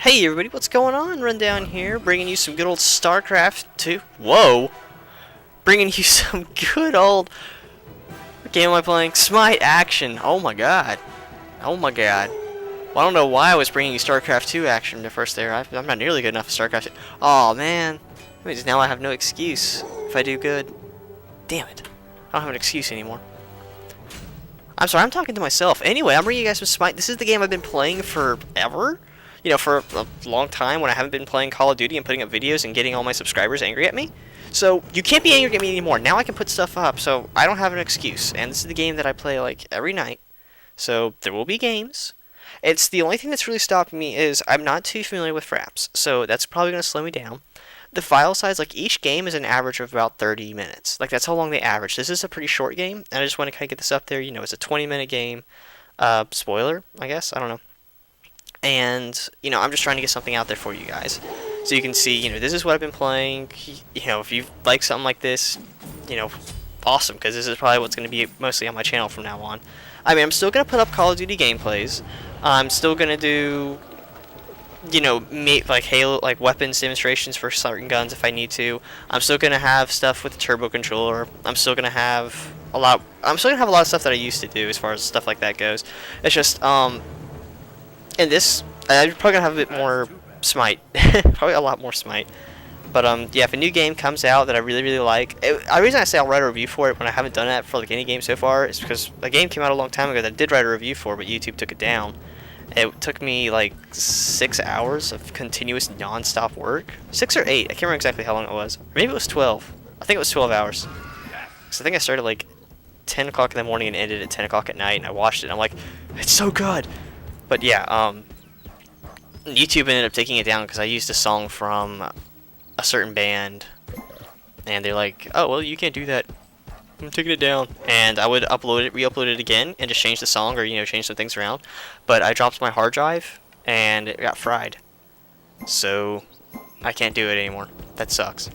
Hey everybody, what's going on? Rundown here, bringing you some good old StarCraft 2. Whoa! Bringing you some good old... What game am I playing? Smite action. Oh my god. Oh my god. Well, I don't know why I was bringing you StarCraft 2 action the first there. I'm not nearly good enough for StarCraft 2. Oh man. That means now I have no excuse if I do good. Damn it. I don't have an excuse anymore. I'm sorry, I'm talking to myself. Anyway, I'm bringing you guys some Smite. This is the game I've been playing forever. You know, for a long time when I haven't been playing Call of Duty and putting up videos and getting all my subscribers angry at me. So, you can't be angry at me anymore. Now I can put stuff up, so I don't have an excuse. And this is the game that I play, like, every night. So, there will be games. It's the only thing that's really stopping me is I'm not too familiar with fraps. So, that's probably going to slow me down. The file size, like, each game is an average of about 30 minutes. Like, that's how long they average. This is a pretty short game, and I just want to kind of get this up there. You know, it's a 20-minute game. Spoiler, I guess. I don't know. And, you know, I'm just trying to get something out there for you guys. So you can see, you know, this is what I've been playing. You know, if you like something like this, you know, awesome, because this is probably what's going to be mostly on my channel from now on. I mean, I'm still going to put up Call of Duty gameplays. I'm still going to do, you know, like Halo, like weapons demonstrations for certain guns if I need to. I'm still going to have stuff with the turbo controller. I'm still going to have a lot of stuff that I used to do as far as stuff like that goes. It's just, in this, I'm probably gonna have a bit more Smite, probably a lot more Smite. But yeah, if a new game comes out that I really like, the reason I say I'll write a review for it when I haven't done that for like any game so far is because a game came out a long time ago that I did write a review for, but YouTube took it down. It took me like 6 hours of continuous non-stop work, 6 or 8. I can't remember exactly how long it was. Maybe it was 12. I think it was 12 hours. So I think I started like 10 o'clock in the morning and ended at 10 o'clock at night, and I watched it. And I'm like, it's so good. But yeah, YouTube ended up taking it down because I used a song from a certain band, and they're like, oh, well, you can't do that. I'm taking it down. And I would upload it, re-upload it again, and just change the song or, you know, change some things around. But I dropped my hard drive, and it got fried. So, I can't do it anymore. That sucks.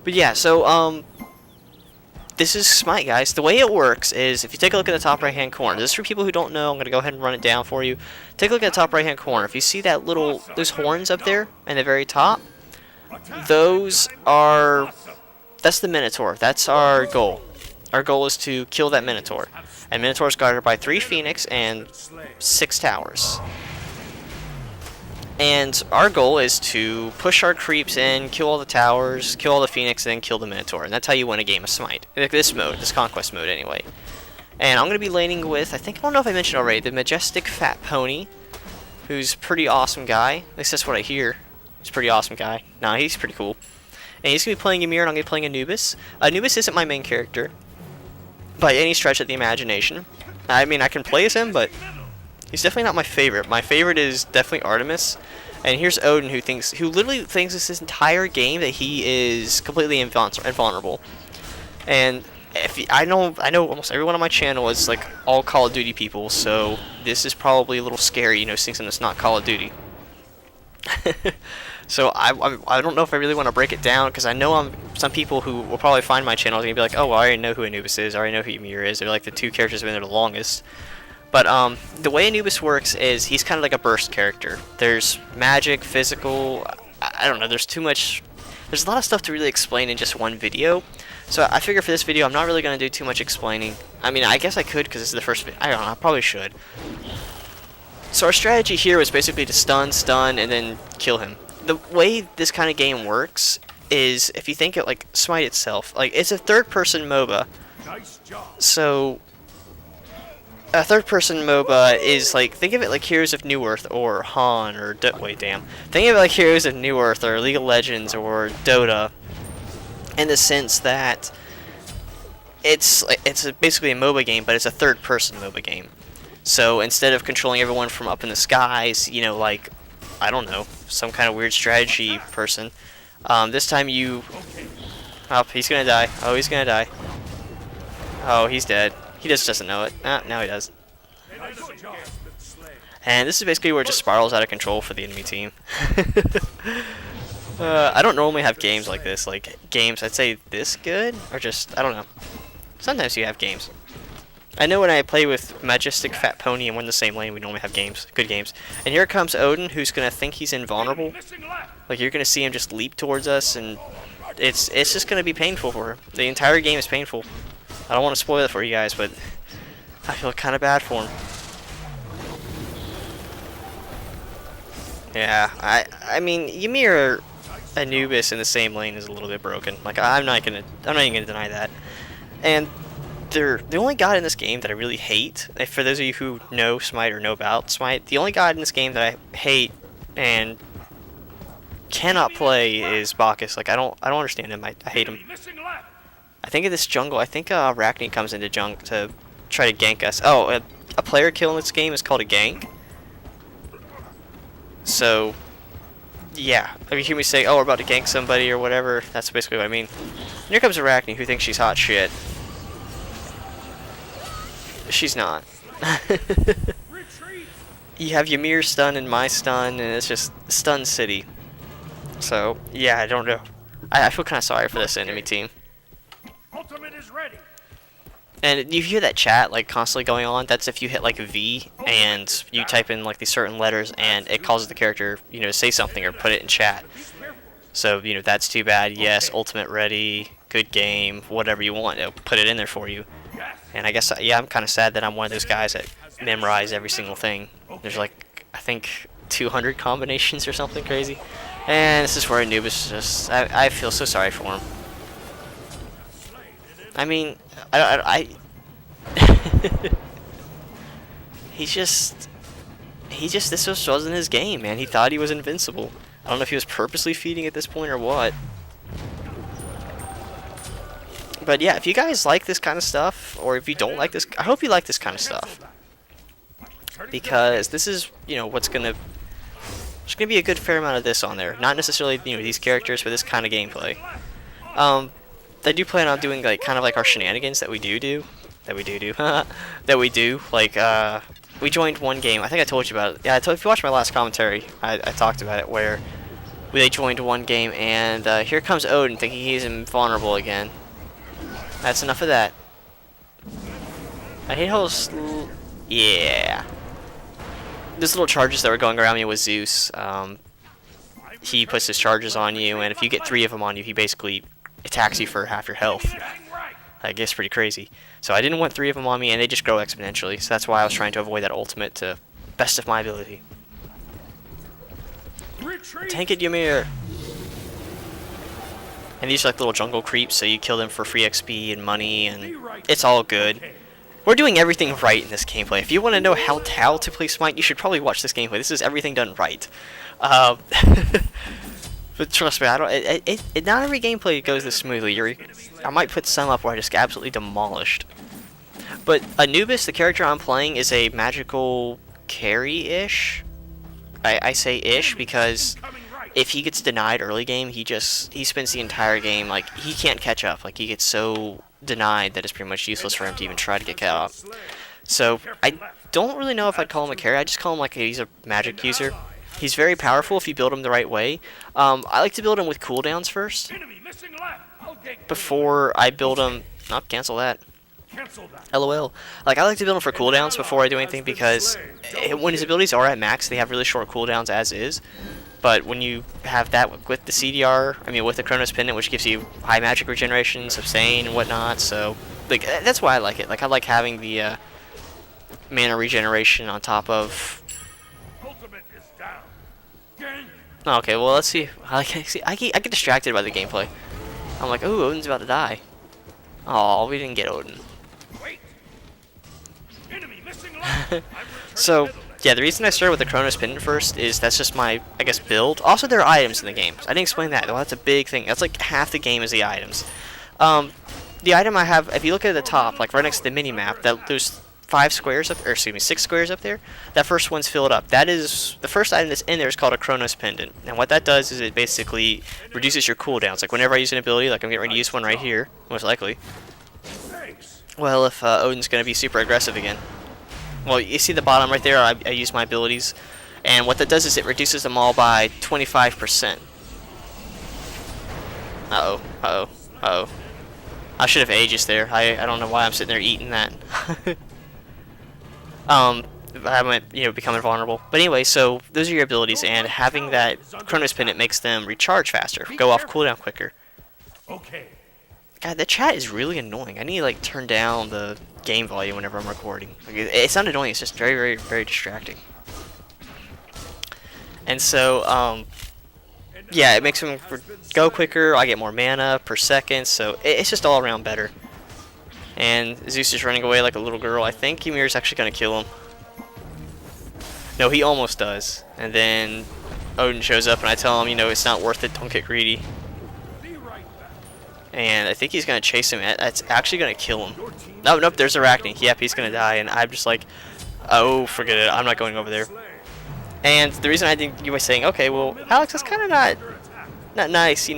But yeah, so, this is Smite, guys. The way it works is, if you take a look at the top right-hand corner, this is for people who don't know, I'm going to go ahead and run it down for you. Take a look at the top right-hand corner. If you see that little, those horns up there in the very top, that's the Minotaur. That's our goal. Our goal is to kill that Minotaur. And Minotaur is guarded by 3 Phoenix and 6 towers. And our goal is to push our creeps in, kill all the towers, kill all the Phoenix, and then kill the Minotaur. And that's how you win a game of Smite. This mode, this Conquest mode anyway. And I'm going to be laning with, I don't know if I mentioned already, the Majestic Fat Pony, who's a pretty awesome guy. At least that's what I hear. He's a pretty awesome guy. Nah, he's pretty cool. And he's going to be playing Ymir, and I'm going to be playing Anubis. Anubis isn't my main character, by any stretch of the imagination. I mean, I can play as him, but he's definitely not my favorite. My favorite is definitely Artemis. And here's Odin, who literally thinks this entire game that he is completely invulnerable. And I know almost everyone on my channel is like all Call of Duty people, so this is probably a little scary, you know, seeing something that's not Call of Duty. So I don't know if I really want to break it down, because I know some people who will probably find my channel are going to be like, oh, well, I already know who Anubis is, I already know who Ymir is, they're like the two characters who've been there the longest. But the way Anubis works is he's kind of like a burst character. There's magic, physical, I don't know, there's a lot of stuff to really explain in just one video. So I figure for this video I'm not really going to do too much explaining. I mean, I guess I could because this is the first video. I don't know, I probably should. So our strategy here was basically to stun, and then kill him. The way this kind of game works is, if you think it like Smite itself, like it's a third-person MOBA. So a third-person MOBA is like, think of it like Heroes of Newerth or Han or think of it like Heroes of Newerth or League of Legends or Dota, in the sense that it's basically a MOBA game, but it's a third-person MOBA game. So instead of controlling everyone from up in the skies, you know, like, I don't know, some kind of weird strategy person, this time oh, he's gonna die. Oh, he's gonna die. Oh, he's dead. He just doesn't know it. Now he does. And this is basically where it just spirals out of control for the enemy team. I don't normally have games like this. Like, games, I'd say this good, or just, I don't know. Sometimes you have games. I know when I play with Majestic Fat Pony and we're in the same lane, we normally have games, good games. And here comes Odin, who's gonna think he's invulnerable. Like you're gonna see him just leap towards us, and it's just gonna be painful for him. The entire game is painful. I don't want to spoil it for you guys, but I feel kind of bad for him. Yeah, I mean, Ymir Anubis in the same lane is a little bit broken. Like I'm not even gonna deny that. And the only god in this game that I really hate, for those of you who know Smite or know about Smite, the only god in this game that I hate and cannot play is Bacchus. Like I don't understand him. I hate him. I think of this jungle. I think Arachne comes into jungle to try to gank us. Oh, a player kill in this game is called a gank. So, yeah. If you hear me say, "Oh, we're about to gank somebody" or whatever, that's basically what I mean. And here comes Arachne, who thinks she's hot shit. She's not. You have Ymir stun and my stun, and it's just stun city. So, yeah, I don't know. I feel kind of sorry for this enemy team. Ultimate is ready. And you hear that chat like constantly going on. That's if you hit like V and you type in like these certain letters, and it causes the character, you know, to say something or put it in chat. So, you know, that's too bad. Yes, ultimate ready, good game, whatever you want, it'll put it in there for you. And I guess, yeah, I'm kind of sad that I'm one of those guys that memorize every single thing. There's like, I think, 200 combinations or something crazy. And this is where Anubis just, I feel so sorry for him. I mean, he just, this just wasn't his game, man. He thought he was invincible. I don't know if he was purposely feeding at this point or what. But yeah, if you guys like this kind of stuff, or if you don't like this, I hope you like this kind of stuff. Because this is, you know, there's gonna be a good fair amount of this on there. Not necessarily, you know, these characters, but this kind of gameplay. I do plan on doing like kind of like our shenanigans that we do. Like we joined one game. I think I told you about it. Yeah, if you watched my last commentary, I talked about it where they joined one game, and here comes Odin thinking he's invulnerable again. That's enough of that. I hate how yeah. These little charges that were going around me with Zeus. He puts his charges on you, and if you get 3 of them on you, he basically attacks you for half your health. I guess pretty crazy. So I didn't want 3 of them on me, and they just grow exponentially. So that's why I was trying to avoid that ultimate to best of my ability. Tank it, Ymir. And these are like little jungle creeps, so you kill them for free XP and money, and it's all good. We're doing everything right in this gameplay. If you want to know how to play Smite, you should probably watch this gameplay. This is everything done right. But trust me, not every gameplay goes this smoothly. I might put some up where I just get absolutely demolished. But Anubis, the character I'm playing, is a magical carry-ish. I say ish because if he gets denied early game, he spends the entire game like he can't catch up. Like he gets so denied that it's pretty much useless for him to even try to get caught up. So I don't really know if I'd call him a carry. I just call him like he's a magic user. He's very powerful if you build him the right way. I like to build him with cooldowns first before I build him. Oh, cancel that. LOL. Like, I like to build him for cooldowns before I do anything because when his abilities are at max, they have really short cooldowns as is. But when you have that with the CDR, I mean with the Chronos Pendant, which gives you high magic regeneration, sustain, and whatnot, so like that's why I like it. Like I like having the mana regeneration on top of. Oh, okay, well let's see. I get distracted by the gameplay. I'm like, ooh, Odin's about to die. Oh, we didn't get Odin. So, yeah, the reason I started with the Chronos Pendant first is that's just my, I guess, build. Also, there are items in the game. I didn't explain that. Well, that's a big thing. That's like half the game is the items. The item I have, if you look at the top, like right next to the mini-map, there's 5 squares up, or excuse me, 6 squares up there. That first one's filled up. That is, the first item that's in there is called a Chronos Pendant. And what that does is it basically reduces your cooldowns. Like whenever I use an ability, like I'm getting ready to use one right here, most likely. Well, if Odin's going to be super aggressive again. Well, you see the bottom right there, I use my abilities. And what that does is it reduces them all by 25%. Uh-oh, uh-oh, uh-oh. I should have Aegis there. I don't know why I'm sitting there eating that. I might, become invulnerable. But anyway, so those are your abilities, and having that Chronos Pendant makes them recharge faster, go off cooldown quicker. Okay. God, the chat is really annoying. I need to like turn down the game volume whenever I'm recording. Like, it's not annoying. It's just very, very, very distracting. And so, yeah, it makes them go quicker. I get more mana per second, so it's just all around better. And Zeus is running away like a little girl. I think Ymir's actually gonna kill him. No, he almost does. And then Odin shows up, and I tell him, it's not worth it. Don't get greedy. And I think he's gonna chase him. That's actually gonna kill him. No, nope. There's Arachne. Yep, he's gonna die. And I'm just like, oh, forget it. I'm not going over there. And the reason I think you were saying, okay, well, Alex, that's kind of not nice, leaving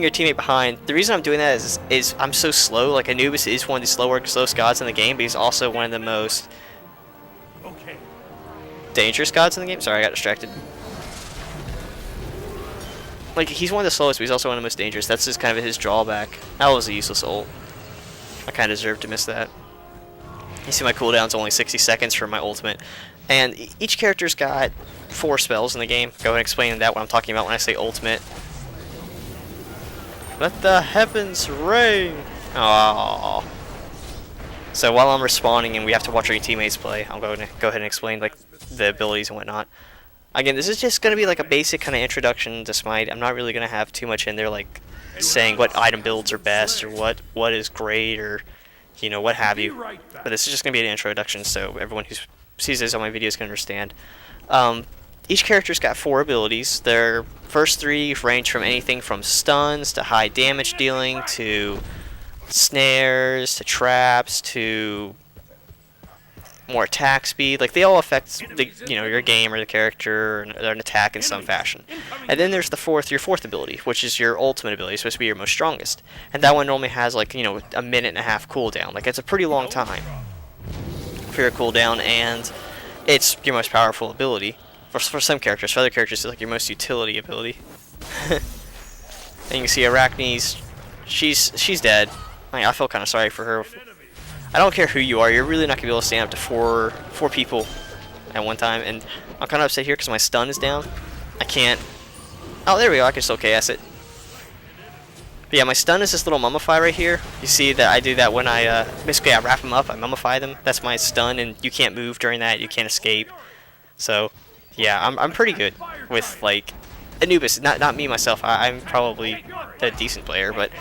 your teammate behind. The reason I'm doing that is I'm so slow. Like, Anubis is one of the slowest gods in the game, but he's also one of the most dangerous gods in the game. Sorry, I got distracted. Like, he's one of the slowest, but he's also one of the most dangerous. That's just kind of his drawback. That was a useless ult. I kind of deserved to miss that. You see my cooldown's only 60 seconds for my ultimate. And each character's got 4 spells in the game. Go ahead and explain that what I'm talking about when I say ultimate. Let the heavens rain! Aww. So while I'm respawning and we have to watch our teammates play, I'm going to go ahead and explain like the abilities and whatnot. Again, this is just going to be like a basic kind of introduction to Smite. I'm not really going to have too much in there like saying what item builds are best or what is great or what have you. But this is just going to be an introduction so everyone who sees this on my videos can understand. Each character's got 4 abilities. Their first 3 range from anything from stuns to high damage dealing to snares to traps to more attack speed. Like, they all affect the your game or the character or an attack in some fashion. And then there's your fourth ability, which is your ultimate ability. It's supposed to be your most strongest. And that one normally has like a minute and a half cooldown. Like, it's a pretty long time for your cooldown, and it's your most powerful ability for some characters. For other characters, it's like your most utility ability. And you can see Arachne's, she's dead. I feel kind of sorry for her. I don't care who you are, you're really not going to be able to stand up to four people at one time, and I'm kind of upset here because my stun is down. I can't... Oh, there we go, I can still KS it. But yeah, my stun is this little mummify right here. You see that I do that when basically I wrap them up, I mummify them. That's my stun, and you can't move during that, you can't escape. So, yeah, I'm pretty good with, like, Anubis. Not me, myself, I'm probably a decent player, but,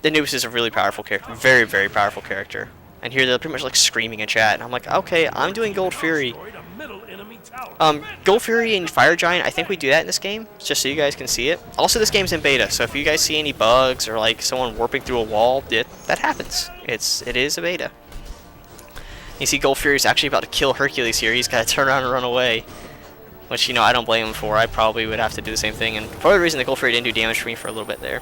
Anubis is a really powerful character, very, very powerful character. And here they're pretty much like screaming in chat, and I'm like, okay, I'm doing Gold Fury. Gold Fury and Fire Giant, I think we do that in this game, just so you guys can see it. Also, this game's in beta, so if you guys see any bugs or like someone warping through a wall, that happens. It is a beta. You see Gold Fury's actually about to kill Hercules here. He's got to turn around and run away. Which, I don't blame him for. I probably would have to do the same thing. And for the reason that Gold Fury didn't do damage for me for a little bit there.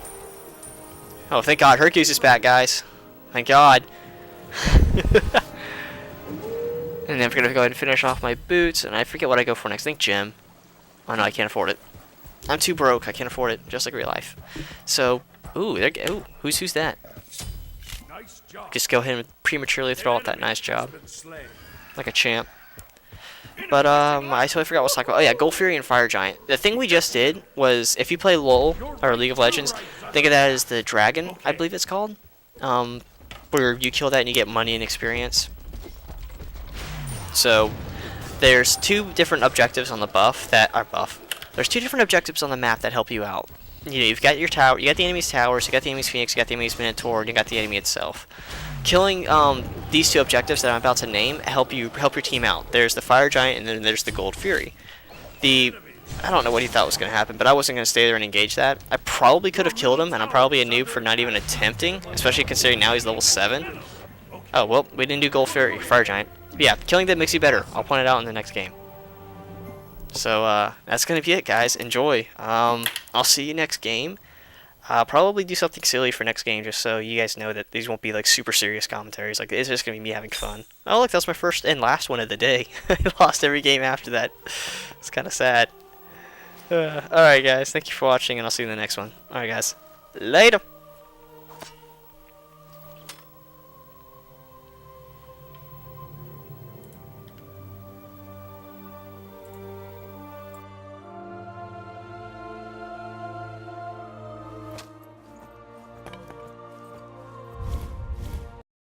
Oh, thank God. Hercules is back, guys. Thank God. And then I'm going to go ahead and finish off my boots. And I forget what I go for next. I think gem. Oh, no, I can't afford it. I'm too broke. I can't afford it. Just like real life. So, ooh, who's that? Just go ahead and prematurely throw out that nice job. Like a champ. But, I totally forgot what I was talking about. Oh, yeah, Gold Fury and Fire Giant. The thing we just did was, if you play LoL, or League of Legends, think of that as the dragon, I believe it's called. Where you kill that and you get money and experience. So, there's 2 different objectives on the There's 2 different objectives on the map that help you out. You've got your tower, you got the enemy's towers, you got the enemy's phoenix, you got the enemy's minotaur, and you got the enemy itself. Killing these 2 objectives that I'm about to name help your team out. There's the Fire Giant, and then there's the Gold Fury. I don't know what he thought was going to happen, but I wasn't going to stay there and engage that. I probably could have killed him, and I'm probably a noob for not even attempting, especially considering now he's level 7. Oh, well, we didn't do Gold Fury, Fire Giant. But yeah, killing them makes you better. I'll point it out in the next game. So, that's going to be it, guys. Enjoy. I'll see you next game. I'll probably do something silly for next game, just so you guys know that these won't be like super serious commentaries. Like, it's just gonna be me having fun. Oh look, that was my first and last one of the day. I lost every game after that. It's kind of sad. Alright guys, thank you for watching, and I'll see you in the next one. Alright guys, later!